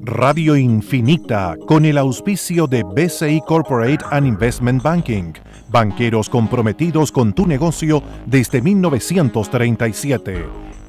Radio Infinita, con el auspicio de BCI Corporate and Investment Banking, banqueros comprometidos con tu negocio desde 1937,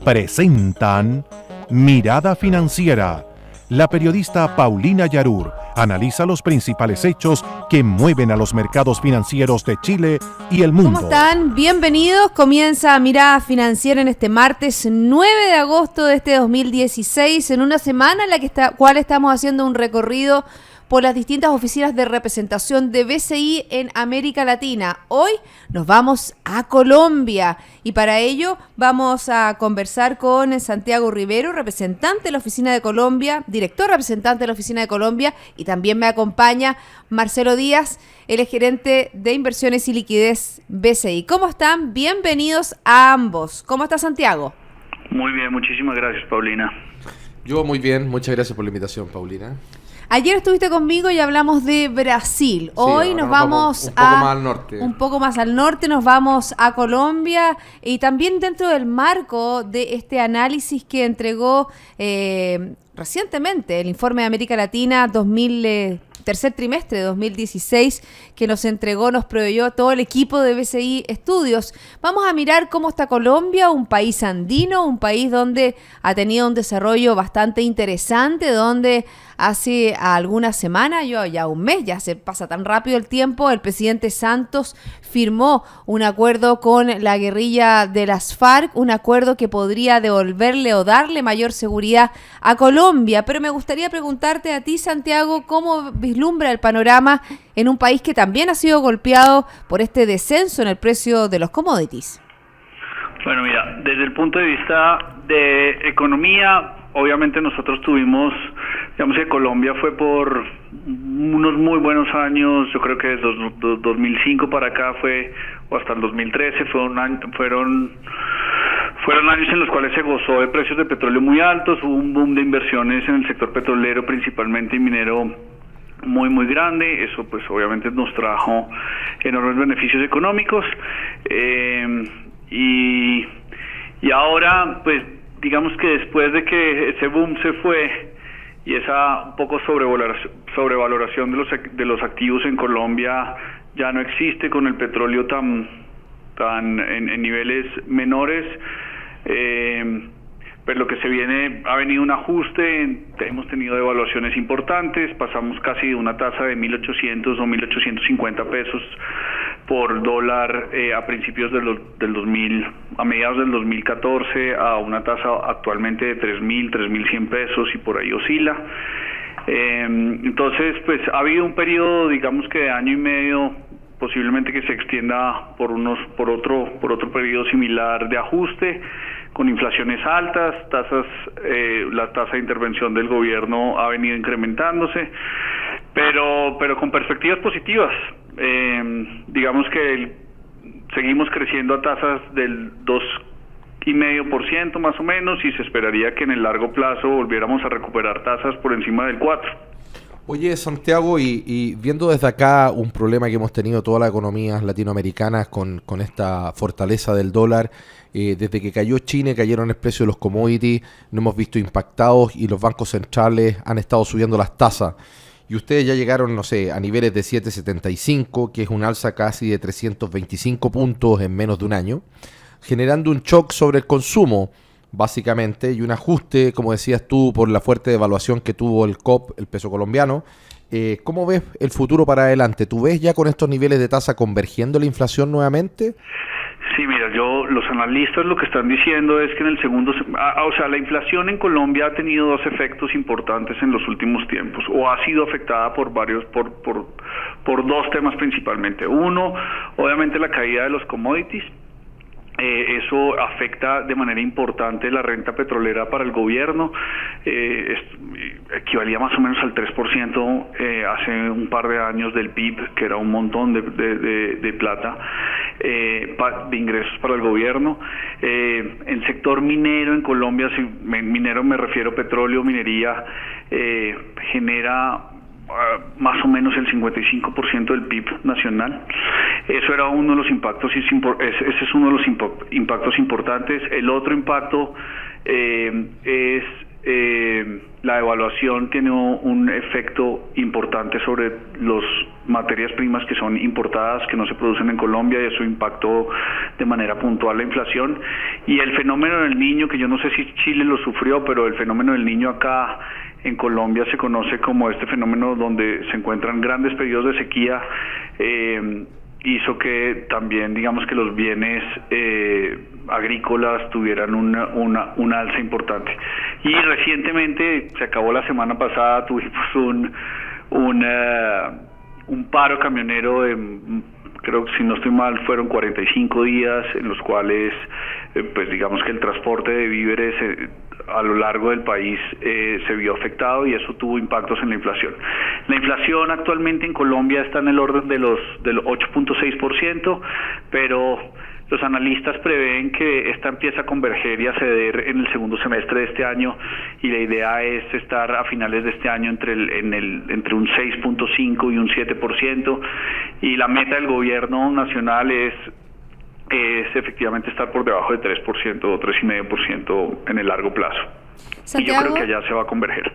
presentan Mirada Financiera. La periodista Paulina Yarur analiza los principales hechos que mueven a los mercados financieros de Chile y el mundo. ¿Cómo están? Bienvenidos. Comienza Mirada Financiera en este martes 9 de agosto de este 2016, en una semana en la cual estamos haciendo un recorrido por las distintas oficinas de representación de BCI en América Latina. Hoy nos vamos a Colombia y para ello vamos a conversar con Santiago Rivero, representante de la Oficina de Colombia, director representante de la Oficina de Colombia, y también me acompaña Marcelo Díaz, él es gerente de inversiones y liquidez BCI. ¿Cómo están? Bienvenidos a ambos. ¿Cómo está Santiago? Muy bien, muchísimas gracias, Paulina. Yo muy bien, muchas gracias por la invitación, Paulina. Ayer estuviste conmigo y hablamos de Brasil. Hoy nos vamos un poco más al norte, nos vamos a Colombia, y también dentro del marco de este análisis que entregó recientemente el informe de América Latina tercer trimestre de 2016, que nos proveyó todo el equipo de BCI Estudios. Vamos a mirar cómo está Colombia, un país andino, un país donde ha tenido un desarrollo bastante interesante, donde hace algunas semanas, ya un mes, ya se pasa tan rápido el tiempo, el presidente Santos firmó un acuerdo con la guerrilla de las FARC, un acuerdo que podría devolverle o darle mayor seguridad a Colombia. Pero me gustaría preguntarte a ti, Santiago, ¿cómo vislumbra el panorama en un país que también ha sido golpeado por este descenso en el precio de los commodities? Bueno, mira, desde el punto de vista de economía, obviamente nosotros tuvimos, digamos que Colombia fue por unos muy buenos años, yo creo que desde 2005 para acá o hasta el 2013 fueron años en los cuales se gozó de precios de petróleo muy altos, hubo un boom de inversiones en el sector petrolero, principalmente y minero, muy muy grande. Eso pues obviamente nos trajo enormes beneficios económicos, y ahora pues digamos que después de que ese boom se fue y esa un poco sobrevaloración de los activos en Colombia ya no existe, con el petróleo tan en niveles menores, pero lo que ha venido un ajuste. Hemos tenido devaluaciones importantes, pasamos casi de una tasa de 1.800 o 1.850 pesos por dólar a principios a mediados del 2014 a una tasa actualmente de 3.100 pesos y por ahí oscila. Entonces pues ha habido un periodo, digamos que de año y medio, posiblemente que se extienda por otro periodo similar de ajuste, con inflaciones altas, la tasa de intervención del gobierno ha venido incrementándose, pero con perspectivas positivas. Digamos que seguimos creciendo a tasas del 2,5% más o menos, y se esperaría que en el largo plazo volviéramos a recuperar tasas por encima del 4%. Oye, Santiago, y viendo desde acá un problema que hemos tenido todas las economías latinoamericanas con esta fortaleza del dólar, desde que cayó China, cayeron el precio de los commodities, nos hemos visto impactados y los bancos centrales han estado subiendo las tasas. Y ustedes ya llegaron, no sé, a niveles de 7,75, que es un alza casi de 325 puntos en menos de un año, generando un shock sobre el consumo, básicamente, y un ajuste, como decías tú, por la fuerte devaluación que tuvo el COP, el peso colombiano. ¿Cómo ves el futuro para adelante? ¿Tú ves ya con estos niveles de tasa convergiendo la inflación nuevamente? Sí, mira, los analistas lo que están diciendo es que en el la inflación en Colombia ha tenido dos efectos importantes en los últimos tiempos, o ha sido afectada por dos temas principalmente. Uno, obviamente la caída de los commodities. Eso afecta de manera importante la renta petrolera para el gobierno. Equivalía más o menos al 3% hace un par de años del PIB, que era un montón de plata, de ingresos para el gobierno. El sector minero en Colombia, minero me refiero a petróleo, minería, genera más o menos el 55% del PIB nacional. Eso era uno de los impactos, ese es uno de los impactos importantes. El otro impacto es la devaluación tiene un efecto importante sobre las materias primas que son importadas, que no se producen en Colombia, y eso impactó de manera puntual la inflación. Y el fenómeno del Niño, que yo no sé si Chile lo sufrió, pero el fenómeno del Niño acá en Colombia se conoce como este fenómeno donde se encuentran grandes periodos de sequía, hizo que también, digamos, que los bienes agrícolas tuvieran una alza importante. Y recientemente, se acabó la semana pasada, tuvimos un paro camionero de, creo que si no estoy mal, fueron 45 días en los cuales, pues digamos que el transporte de víveres a lo largo del país se vio afectado, y eso tuvo impactos en la inflación. La inflación actualmente en Colombia está en el orden del 8.6%, pero los analistas prevén que esta empieza a converger y a ceder en el segundo semestre de este año, y la idea es estar a finales de este año entre un 6.5 y un 7%, y la meta del gobierno nacional es efectivamente estar por debajo de 3% o 3,5% en el largo plazo. Santiago, y yo creo que allá se va a converger.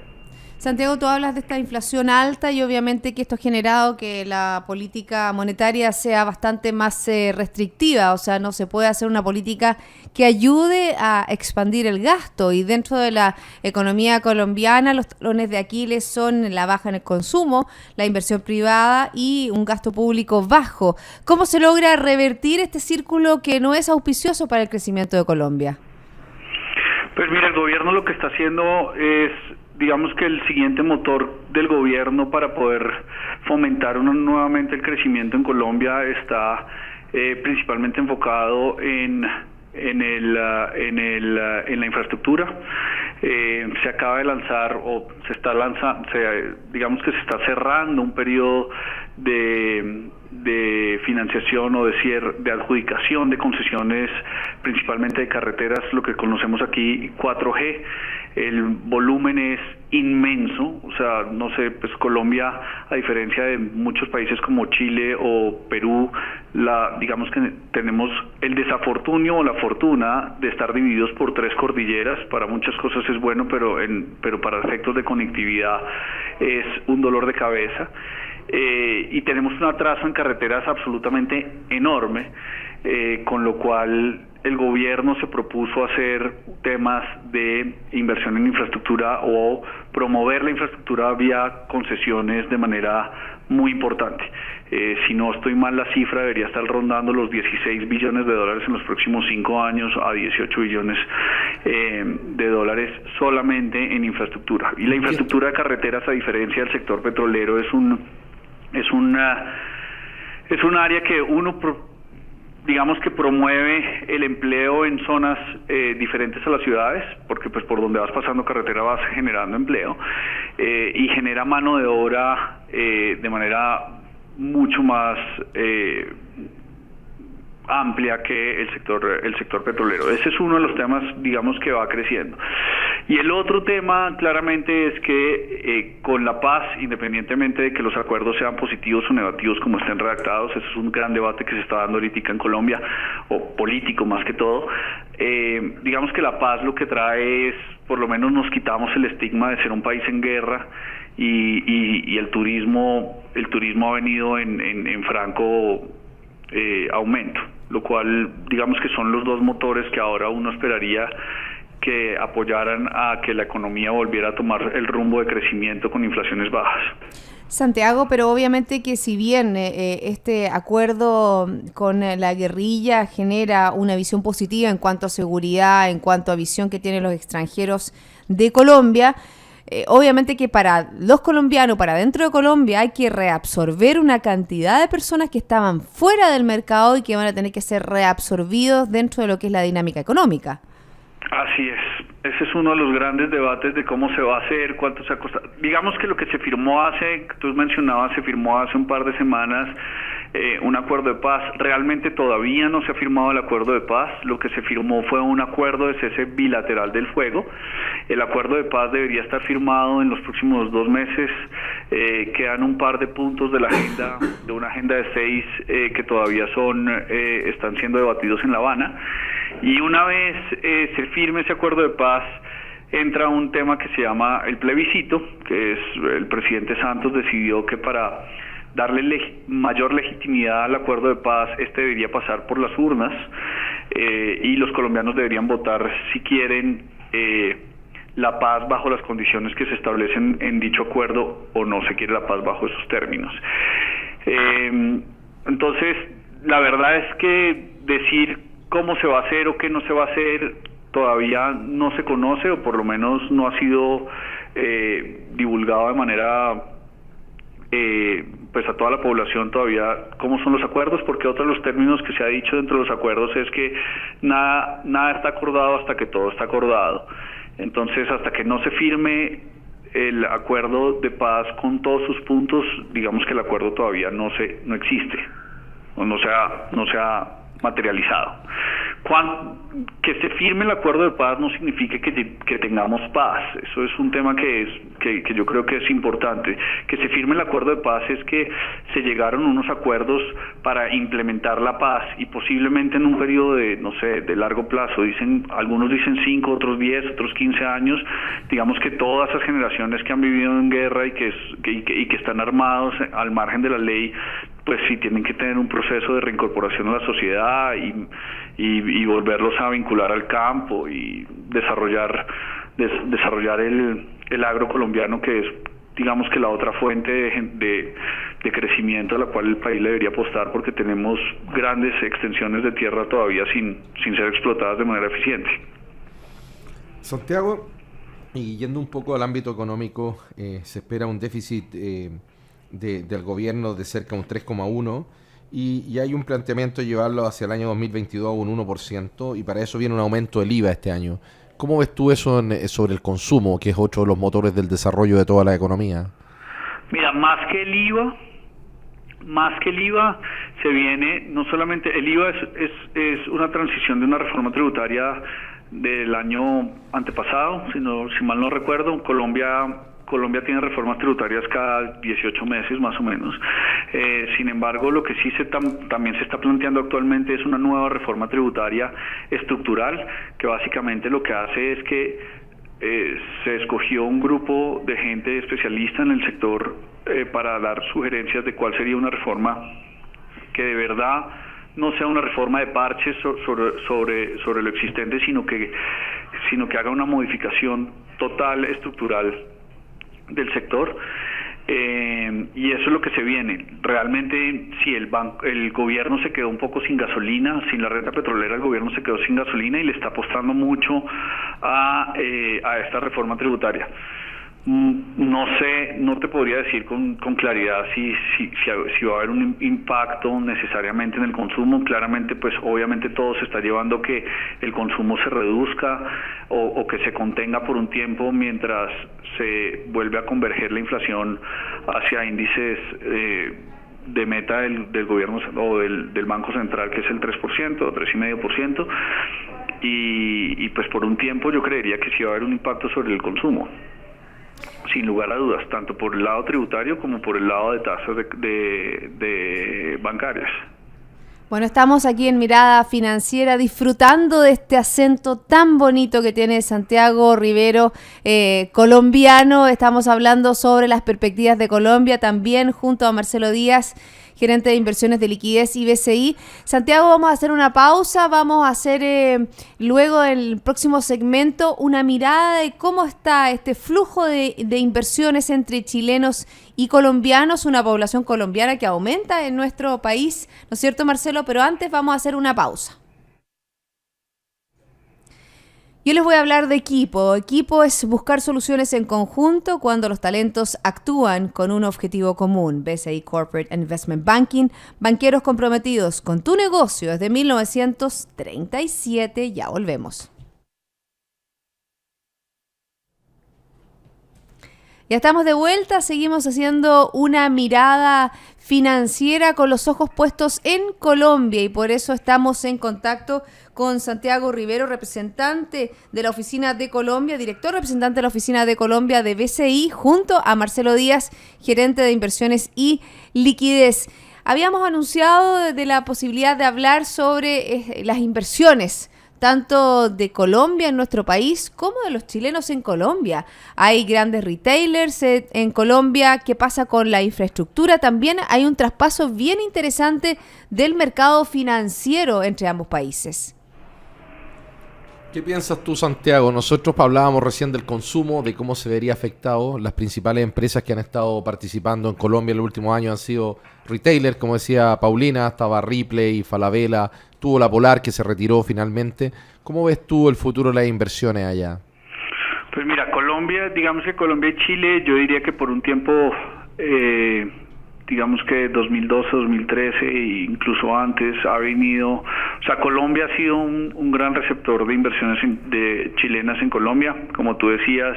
Santiago, tú hablas de esta inflación alta, y obviamente que esto ha generado que la política monetaria sea bastante más restrictiva, o sea, no se puede hacer una política que ayude a expandir el gasto, y dentro de la economía colombiana los talones de Aquiles son la baja en el consumo, la inversión privada y un gasto público bajo. ¿Cómo se logra revertir este círculo que no es auspicioso para el crecimiento de Colombia? Pues mira, el gobierno lo que está haciendo es, digamos que el siguiente motor del gobierno para poder fomentar nuevamente el crecimiento en Colombia está principalmente enfocado en la infraestructura. Se acaba de lanzar, o se está lanzando, digamos que se está cerrando un periodo de financiación o de adjudicación de concesiones, principalmente de carreteras, lo que conocemos aquí 4G. El volumen es inmenso, o sea, no sé, pues Colombia, a diferencia de muchos países como Chile o Perú, digamos que tenemos el desafortunio o la fortuna de estar divididos por 3 cordilleras. Para muchas cosas es bueno, pero para efectos de conectividad es un dolor de cabeza. Y tenemos un atraso en carreteras absolutamente enorme, con lo cual el gobierno se propuso hacer temas de inversión en infraestructura o promover la infraestructura vía concesiones de manera muy importante. Si no estoy mal, la cifra debería estar rondando los $16 billones en los próximos 5 años, a 18 billones de dólares solamente en infraestructura. Y la infraestructura de carreteras, a diferencia del sector petrolero, es un área que digamos que promueve el empleo en zonas diferentes a las ciudades, porque pues por donde vas pasando carretera vas generando empleo, y genera mano de obra de manera mucho más amplia que el sector petrolero. Ese es uno de los temas, digamos, que va creciendo. Y el otro tema claramente es que con la paz, independientemente de que los acuerdos sean positivos o negativos como estén redactados, eso es un gran debate que se está dando ahorita en Colombia, o político más que todo, digamos que la paz lo que trae es, por lo menos nos quitamos el estigma de ser un país en guerra, y el turismo ha venido en franco aumento, lo cual digamos que son los dos motores que ahora uno esperaría que apoyaran a que la economía volviera a tomar el rumbo de crecimiento con inflaciones bajas. Santiago, pero obviamente que si bien este acuerdo con la guerrilla genera una visión positiva en cuanto a seguridad, en cuanto a visión que tienen los extranjeros de Colombia, obviamente que para los colombianos, para dentro de Colombia, hay que reabsorber una cantidad de personas que estaban fuera del mercado y que van a tener que ser reabsorbidos dentro de lo que es la dinámica económica. Así es. Ese es uno de los grandes debates de cómo se va a hacer, cuánto se ha costado. Digamos que lo que se firmó tú mencionabas, se firmó hace un par de semanas un acuerdo de paz. Realmente todavía no se ha firmado el acuerdo de paz. Lo que se firmó fue un acuerdo de cese bilateral del fuego. El acuerdo de paz debería estar firmado en los próximos 2 meses. Quedan un par de puntos de la agenda, de una agenda de 6 que todavía están siendo debatidos en La Habana. Y una vez se firme ese acuerdo de paz, entra un tema que se llama el plebiscito, que es el presidente Santos decidió que para darle mayor legitimidad al acuerdo de paz, debería pasar por las urnas, y los colombianos deberían votar si quieren la paz bajo las condiciones que se establecen en dicho acuerdo o no se quiere la paz bajo esos términos. Entonces, la verdad es que decir cómo se va a hacer o qué no se va a hacer todavía no se conoce, o por lo menos no ha sido divulgado de manera pues a toda la población todavía cómo son los acuerdos, porque otro de los términos que se ha dicho dentro de los acuerdos es que nada está acordado hasta que todo está acordado. Entonces, hasta que no se firme el acuerdo de paz con todos sus puntos, digamos que el acuerdo todavía no existe, o no se ha materializado. Que se firme el acuerdo de paz no significa que tengamos paz. Eso es un tema que yo creo que es importante. Que se firme el acuerdo de paz es que se llegaron unos acuerdos para implementar la paz, y posiblemente en un periodo de largo plazo, algunos dicen 5, otros 10, otros 15 años, digamos que todas esas generaciones que han vivido en guerra y que están armados al margen de la ley, pues sí tienen que tener un proceso de reincorporación a la sociedad y volverlos a vincular al campo y desarrollar el agro colombiano, que es, digamos, que la otra fuente de crecimiento a la cual el país le debería apostar, porque tenemos grandes extensiones de tierra todavía sin ser explotadas de manera eficiente. Santiago, y yendo un poco al ámbito económico, se espera un déficit del gobierno de cerca de un 3,1%, y hay un planteamiento de llevarlo hacia el año 2022 a un 1%, y para eso viene un aumento del IVA este año. ¿Cómo ves tú eso sobre el consumo, que es otro de los motores del desarrollo de toda la economía? Mira, más que el IVA se viene, no solamente el IVA es una transición de una reforma tributaria del año antepasado, si mal no recuerdo. Colombia tiene reformas tributarias cada 18 meses más o menos. Sin embargo, lo que sí también se está planteando actualmente es una nueva reforma tributaria estructural, que básicamente lo que hace es que se escogió un grupo de gente especialista en el sector para dar sugerencias de cuál sería una reforma que de verdad no sea una reforma de parches sobre lo existente, sino que haga una modificación total, estructural del sector, y eso es lo que se viene. Realmente, si el gobierno se quedó un poco sin gasolina, sin la renta petrolera, el gobierno se quedó sin gasolina y le está apostando mucho a esta reforma tributaria. No sé, no te podría decir con claridad si va a haber un impacto necesariamente en el consumo. Claramente, pues obviamente todo se está llevando a que el consumo se reduzca o que se contenga por un tiempo mientras se vuelve a converger la inflación hacia índices de meta del gobierno o del Banco Central, que es el 3% o 3,5%, y pues por un tiempo yo creería que sí va a haber un impacto sobre el consumo, sin lugar a dudas, tanto por el lado tributario como por el lado de tasas de bancarias. Bueno, estamos aquí en Mirada Financiera disfrutando de este acento tan bonito que tiene Santiago Rivero, colombiano. Estamos hablando sobre las perspectivas de Colombia, también junto a Marcelo Díaz, gerente de inversiones de liquidez y BCI. Santiago, vamos a hacer una pausa, vamos a hacer luego el próximo segmento una mirada de cómo está este flujo de inversiones entre chilenos y colombianos, una población colombiana que aumenta en nuestro país, ¿no es cierto, Marcelo? Pero antes vamos a hacer una pausa. Yo les voy a hablar de Equipo. Equipo es buscar soluciones en conjunto cuando los talentos actúan con un objetivo común. BCI Corporate Investment Banking, banqueros comprometidos con tu negocio desde 1937. Ya volvemos. Ya estamos de vuelta, seguimos haciendo una mirada financiera con los ojos puestos en Colombia, y por eso estamos en contacto con Santiago Rivero, representante de la Oficina de Colombia, director representante de la Oficina de Colombia de BCI, junto a Marcelo Díaz, gerente de inversiones y liquidez. Habíamos anunciado de la posibilidad de hablar sobre las inversiones. tanto de Colombia en nuestro país como de los chilenos en Colombia. Hay grandes retailers en Colombia. ¿Qué pasa con la infraestructura? También hay un traspaso bien interesante del mercado financiero entre ambos países. ¿Qué piensas tú, Santiago? Nosotros hablábamos recién del consumo, de cómo se vería afectado. Las principales empresas que han estado participando en Colombia en los últimos años han sido retailers, como decía Paulina, estaba Ripley, Falabella, tuvo la Polar que se retiró finalmente. ¿Cómo ves tú el futuro de las inversiones allá? Pues mira, Colombia, digamos que Colombia y Chile, yo diría que por un tiempo, digamos que 2012, 2013 e incluso antes ha venido, o sea, Colombia ha sido un gran receptor de inversiones chilenas en Colombia, como tú decías,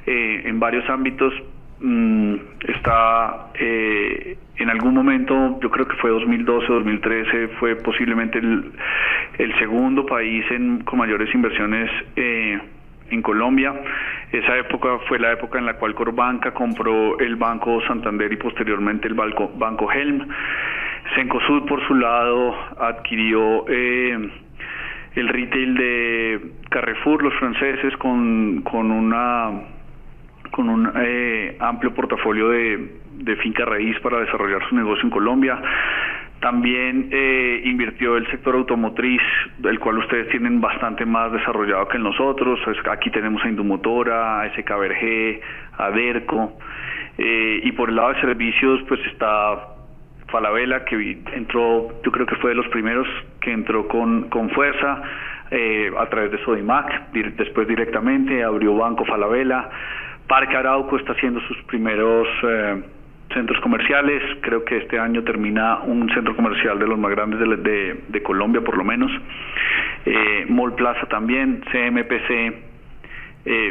en varios ámbitos. Está en algún momento, yo creo que fue 2012, 2013, fue posiblemente el segundo país con mayores inversiones en Colombia. Esa época fue la época en la cual Corbanca compró el Banco Santander y posteriormente el Banco Helm. Cencosud, por su lado, adquirió el retail de Carrefour, los franceses, con un amplio portafolio de finca raíz para desarrollar su negocio en Colombia. También invirtió el sector automotriz, del cual ustedes tienen bastante más desarrollado que nosotros. Aquí tenemos a Indumotora, a SK Bergé, a Derco. Y por el lado de servicios, pues está Falabella, que entró, yo creo que fue de los primeros que entró con fuerza a través de Sodimac, después directamente abrió Banco Falabella. Parque Arauco está haciendo sus primeros centros comerciales. Creo que este año termina un centro comercial de los más grandes de Colombia, por lo menos. Mall Plaza también. CMPC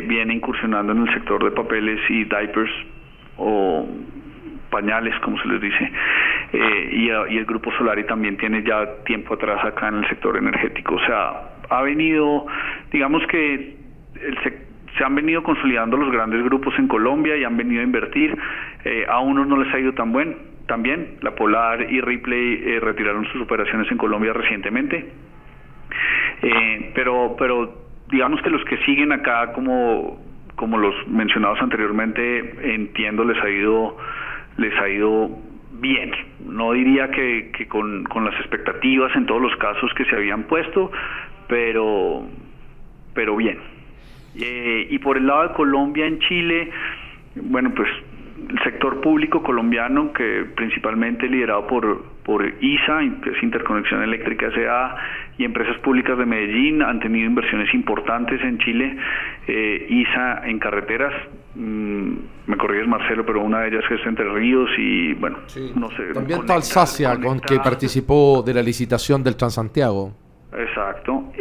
viene incursionando en el sector de papeles y diapers o pañales, como se les dice. Y el Grupo Solari también tiene ya tiempo atrás acá en el sector energético. O sea, ha venido, digamos que se han venido consolidando los grandes grupos en Colombia y han venido a invertir. A unos no les ha ido tan bien. La Polar y Ripley retiraron sus operaciones en Colombia recientemente. Pero digamos que los que siguen acá, como los mencionados anteriormente, entiendo les ha ido bien. No diría que con las expectativas en todos los casos que se habían puesto, pero bien. Y por el lado de Colombia, en Chile, bueno, pues el sector público colombiano, que principalmente liderado por ISA, que es Interconexión Eléctrica S.A., y empresas públicas de Medellín, han tenido inversiones importantes en Chile. ISA en carreteras, me corriges, Marcelo, pero una de ellas es Entre Ríos y, bueno, sí. No sé. También está Alsacia, con que participó de la licitación del Transantiago. Exacto.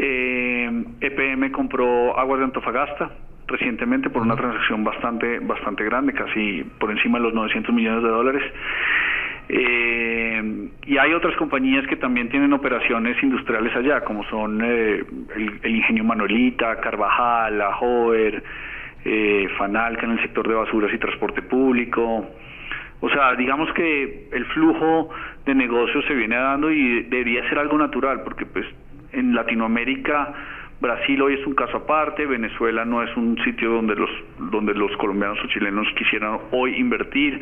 EPM compró Aguas de Antofagasta recientemente por una transacción bastante grande, casi por encima de los $900 millones. Y hay otras compañías que también tienen operaciones industriales allá, como son el Ingenio Manuelita, Carvajal, La Jover, Fanalca en el sector de basuras y transporte público. O sea, digamos que el flujo de negocios se viene dando y debería ser algo natural, porque pues en Latinoamérica, Brasil hoy es un caso aparte, Venezuela no es un sitio donde los colombianos o chilenos quisieran hoy invertir,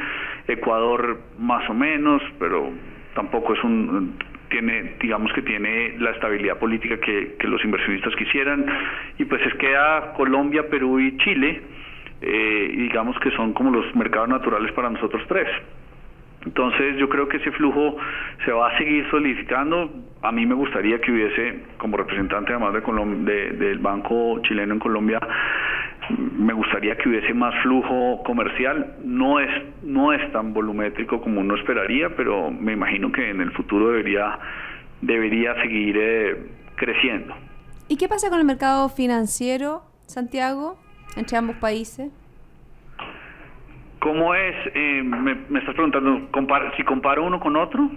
Ecuador más o menos, pero tampoco tiene la estabilidad política que los inversionistas quisieran, y pues queda Colombia, Perú y Chile, y digamos que son como los mercados naturales para nosotros tres. Entonces yo creo que ese flujo se va a seguir solidificando. A mí me gustaría que hubiese, como representante además del Banco Chileno en Colombia, me gustaría que hubiese más flujo comercial. No es tan volumétrico como uno esperaría, pero me imagino que en el futuro debería seguir creciendo. ¿Y qué pasa con el mercado financiero, Santiago, entre ambos países? ¿Cómo es? Me estás preguntando, si comparo uno con otro.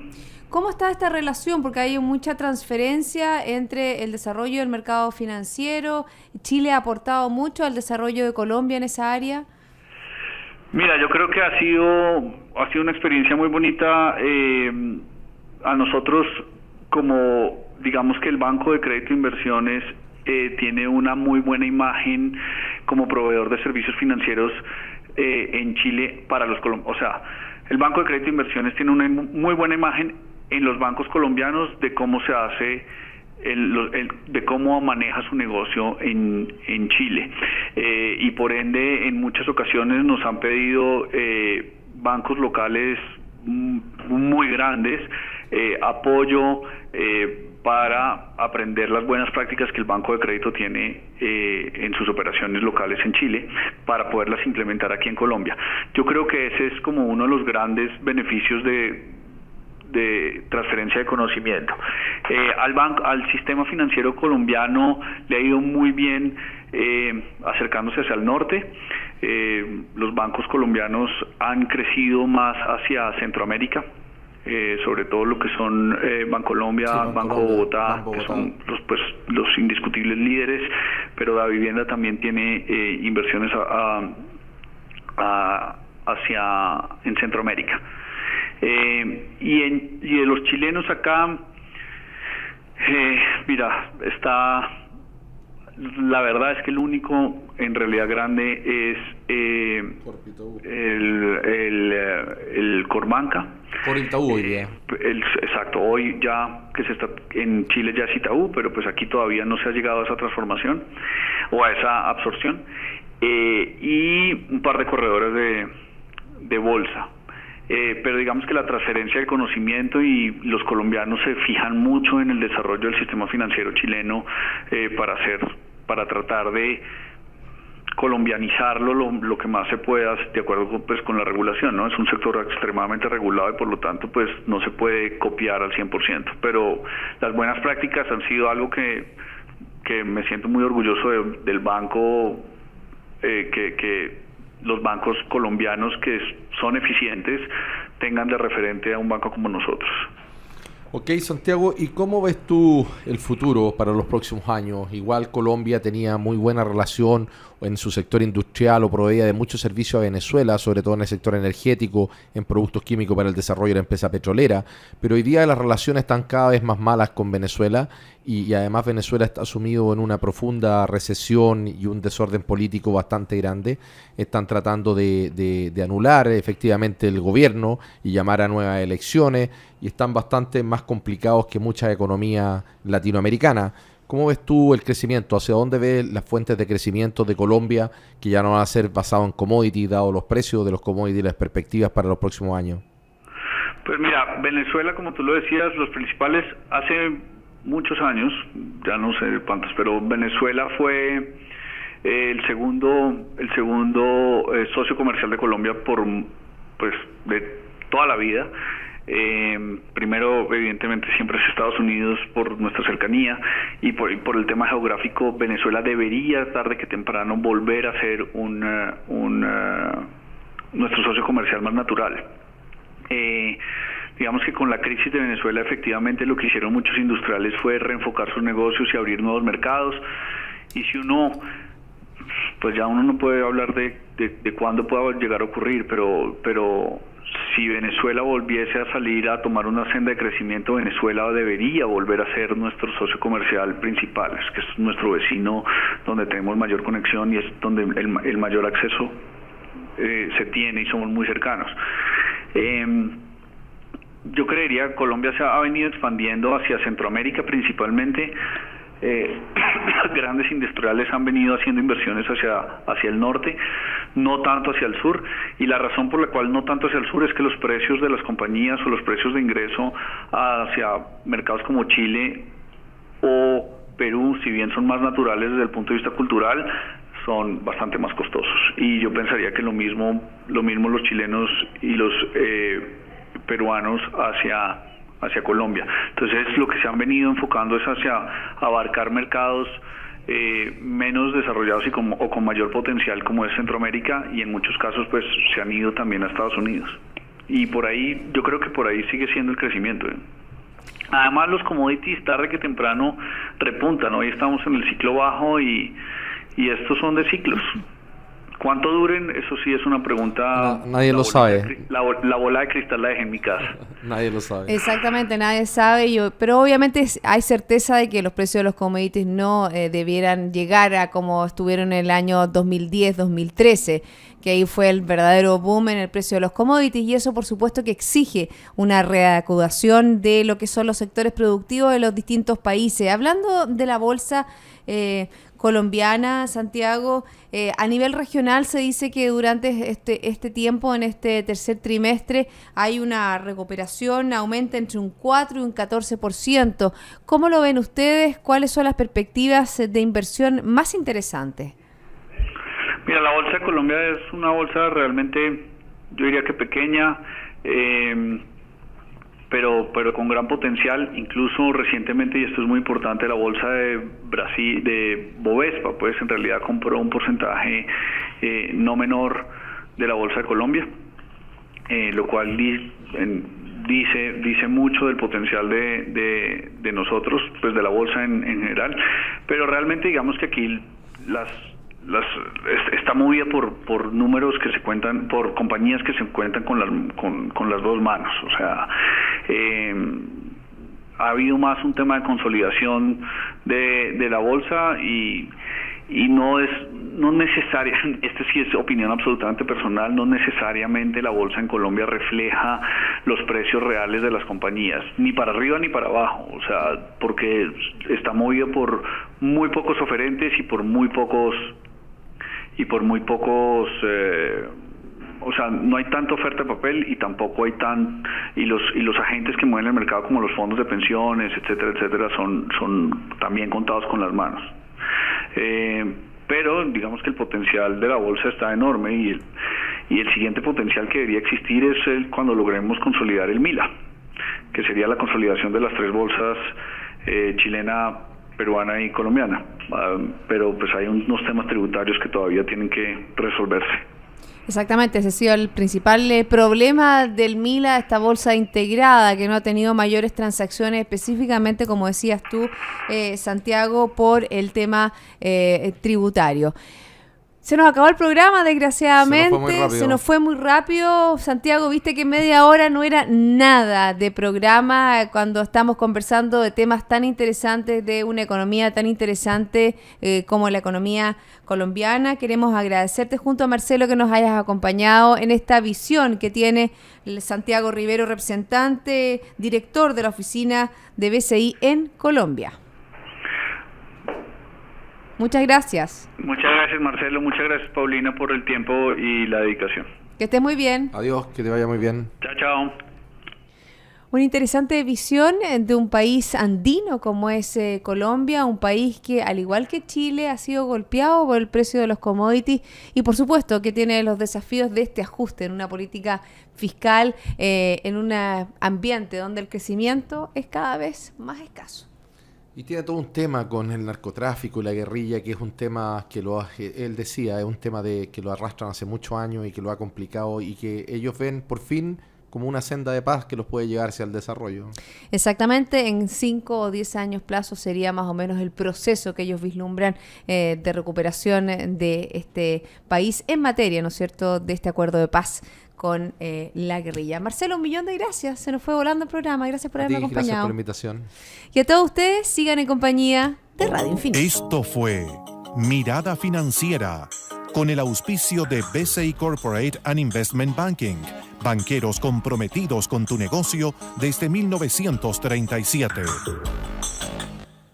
¿Cómo está esta relación? Porque hay mucha transferencia entre el desarrollo del mercado financiero. ¿Chile ha aportado mucho al desarrollo de Colombia en esa área? Mira, yo creo que ha sido una experiencia muy bonita. A nosotros, como digamos que el Banco de Crédito e Inversiones tiene una muy buena imagen como proveedor de servicios financieros en Chile para los colombianos. O sea, el Banco de Crédito e Inversiones tiene una muy buena imagen en los bancos colombianos de cómo se hace, de cómo maneja su negocio en Chile. Y por ende, en muchas ocasiones nos han pedido bancos locales muy grandes apoyo para aprender las buenas prácticas que el Banco de Crédito tiene en sus operaciones locales en Chile, para poderlas implementar aquí en Colombia. Yo creo que ese es como uno de los grandes beneficios de transferencia de conocimiento. Al sistema financiero colombiano le ha ido muy bien acercándose hacia el norte. Los bancos colombianos han crecido más hacia Centroamérica, sobre todo lo que son Bancolombia, sí, Banco Bogotá, que son los indiscutibles líderes, pero la vivienda también tiene inversiones en Centroamérica. Y de los chilenos acá, mira, la verdad es que el único en realidad grande es el Corbanca. Por Itaú hoy día. Exacto, hoy ya que se está en Chile ya es Itaú, pero pues aquí todavía no se ha llegado a esa transformación o a esa absorción. Y un par de corredores de bolsa. Pero digamos que la transferencia de conocimiento, y los colombianos se fijan mucho en el desarrollo del sistema financiero chileno para tratar de colombianizarlo lo que más se pueda, de acuerdo con la regulación, ¿no? Es un sector extremadamente regulado y por lo tanto pues no se puede copiar al 100%, pero las buenas prácticas han sido algo que me siento muy orgulloso del banco, que los bancos colombianos que son eficientes tengan de referente a un banco como nosotros. Ok, Santiago, ¿y cómo ves tú el futuro para los próximos años? Igual Colombia tenía muy buena relación en su sector industrial o proveía de muchos servicios a Venezuela, sobre todo en el sector energético, en productos químicos para el desarrollo de la empresa petrolera, pero hoy día las relaciones están cada vez más malas con Venezuela y además Venezuela está sumido en una profunda recesión y un desorden político bastante grande. Están tratando de anular efectivamente el gobierno y llamar a nuevas elecciones y están bastante más complicados que muchas economías latinoamericanas. ¿Cómo ves tú el crecimiento? ¿Hacia dónde ves las fuentes de crecimiento de Colombia, que ya no van a ser basados en commodities, dado los precios de los commodities y las perspectivas para los próximos años? Pues mira, Venezuela, como tú lo decías, los principales, hace muchos años, ya no sé cuántos, pero Venezuela fue el segundo socio comercial de Colombia de toda la vida. Primero, evidentemente, siempre es Estados Unidos por nuestra cercanía y por el tema geográfico. Venezuela debería, tarde que temprano, volver a ser nuestro socio comercial más natural. Digamos que con la crisis de Venezuela, efectivamente, lo que hicieron muchos industriales fue reenfocar sus negocios y abrir nuevos mercados. Y si pues ya uno no puede hablar de cuándo pueda llegar a ocurrir, pero si Venezuela volviese a salir a tomar una senda de crecimiento, Venezuela debería volver a ser nuestro socio comercial principal, que es nuestro vecino, donde tenemos mayor conexión y es donde el mayor acceso se tiene y somos muy cercanos. Yo creería que Colombia se ha venido expandiendo hacia Centroamérica principalmente. Grandes industriales han venido haciendo inversiones hacia el norte, no tanto hacia el sur, y la razón por la cual no tanto hacia el sur es que los precios de las compañías o los precios de ingreso hacia mercados como Chile o Perú, si bien son más naturales desde el punto de vista cultural, son bastante más costosos, y yo pensaría que lo mismo los chilenos y los peruanos hacia Colombia. Entonces lo que se han venido enfocando es hacia abarcar mercados menos desarrollados y con mayor potencial, como es Centroamérica, y en muchos casos pues se han ido también a Estados Unidos, y por ahí yo creo que por ahí sigue siendo el crecimiento. Además los commodities tarde que temprano repuntan. Hoy estamos en el ciclo bajo y estos son de ciclos. ¿Cuánto duren? Eso sí es una pregunta... Nadie lo sabe. La bola de cristal la dejé en mi casa. Nadie lo sabe. Exactamente, nadie sabe, pero obviamente hay certeza de que los precios de los commodities no debieran llegar a como estuvieron en el año 2010-2013, que ahí fue el verdadero boom en el precio de los commodities, y eso por supuesto que exige una reacudación de lo que son los sectores productivos de los distintos países. Hablando de la bolsa colombiana, Santiago, a nivel regional se dice que durante este tiempo, en este tercer trimestre, hay una recuperación, aumenta entre un 4 y un 14%. ¿Cómo lo ven ustedes? ¿Cuáles son las perspectivas de inversión más interesantes? Mira, la Bolsa de Colombia es una bolsa realmente, yo diría que pequeña, pero con gran potencial. Incluso recientemente, y esto es muy importante, la bolsa de Brasil, de Bovespa, pues en realidad compró un porcentaje no menor de la Bolsa de Colombia, lo cual dice mucho del potencial de nosotros, pues de la bolsa en general. Pero realmente digamos que aquí está movida por números que se cuentan, por compañías que se cuentan con las dos manos. O sea, ha habido más un tema de consolidación de la bolsa y no necesariamente, este sí es opinión absolutamente personal, no necesariamente la bolsa en Colombia refleja los precios reales de las compañías, ni para arriba ni para abajo, o sea, porque está movida por muy pocos oferentes y por muy pocos o sea, no hay tanta oferta de papel y tampoco hay y los agentes que mueven el mercado, como los fondos de pensiones, etcétera, son también contados con las manos. Pero digamos que el potencial de la bolsa está enorme y el siguiente potencial que debería existir es cuando logremos consolidar el MILA, que sería la consolidación de las tres bolsas, chilena, peruana y colombiana, pero pues hay unos temas tributarios que todavía tienen que resolverse. Exactamente, ese ha sido el principal problema del MILA, esta bolsa integrada que no ha tenido mayores transacciones, específicamente, como decías tú, Santiago, por el tema tributario. Se nos acabó el programa, desgraciadamente. Se nos fue muy rápido. Santiago, viste que media hora no era nada de programa cuando estamos conversando de temas tan interesantes, de una economía tan interesante como la economía colombiana. Queremos agradecerte junto a Marcelo que nos hayas acompañado en esta visión que tiene Santiago Rivero, representante, director de la oficina de BCI en Colombia. Muchas gracias. Muchas gracias, Marcelo. Muchas gracias, Paulina, por el tiempo y la dedicación. Que estés muy bien. Adiós, que te vaya muy bien. Chao. Una interesante visión de un país andino como es Colombia, un país que, al igual que Chile, ha sido golpeado por el precio de los commodities y, por supuesto, que tiene los desafíos de este ajuste en una política fiscal, en un ambiente donde el crecimiento es cada vez más escaso. Y tiene todo un tema con el narcotráfico y la guerrilla, que es un tema que él decía, es un tema que lo arrastran hace muchos años y que lo ha complicado y que ellos ven por fin como una senda de paz que los puede llevar hacia el desarrollo. Exactamente, en 5 o 10 años plazo sería más o menos el proceso que ellos vislumbran de recuperación de este país en materia, ¿no es cierto?, de este acuerdo de paz con la guerrilla. Marcelo, 1.000.000 de gracias. Se nos fue volando el programa. Gracias por haberme acompañado. Gracias por la invitación. Y a todos ustedes, sigan en compañía de Radio Infinito. Esto fue Mirada Financiera, con el auspicio de BCI Corporate and Investment Banking, banqueros comprometidos con tu negocio desde 1937.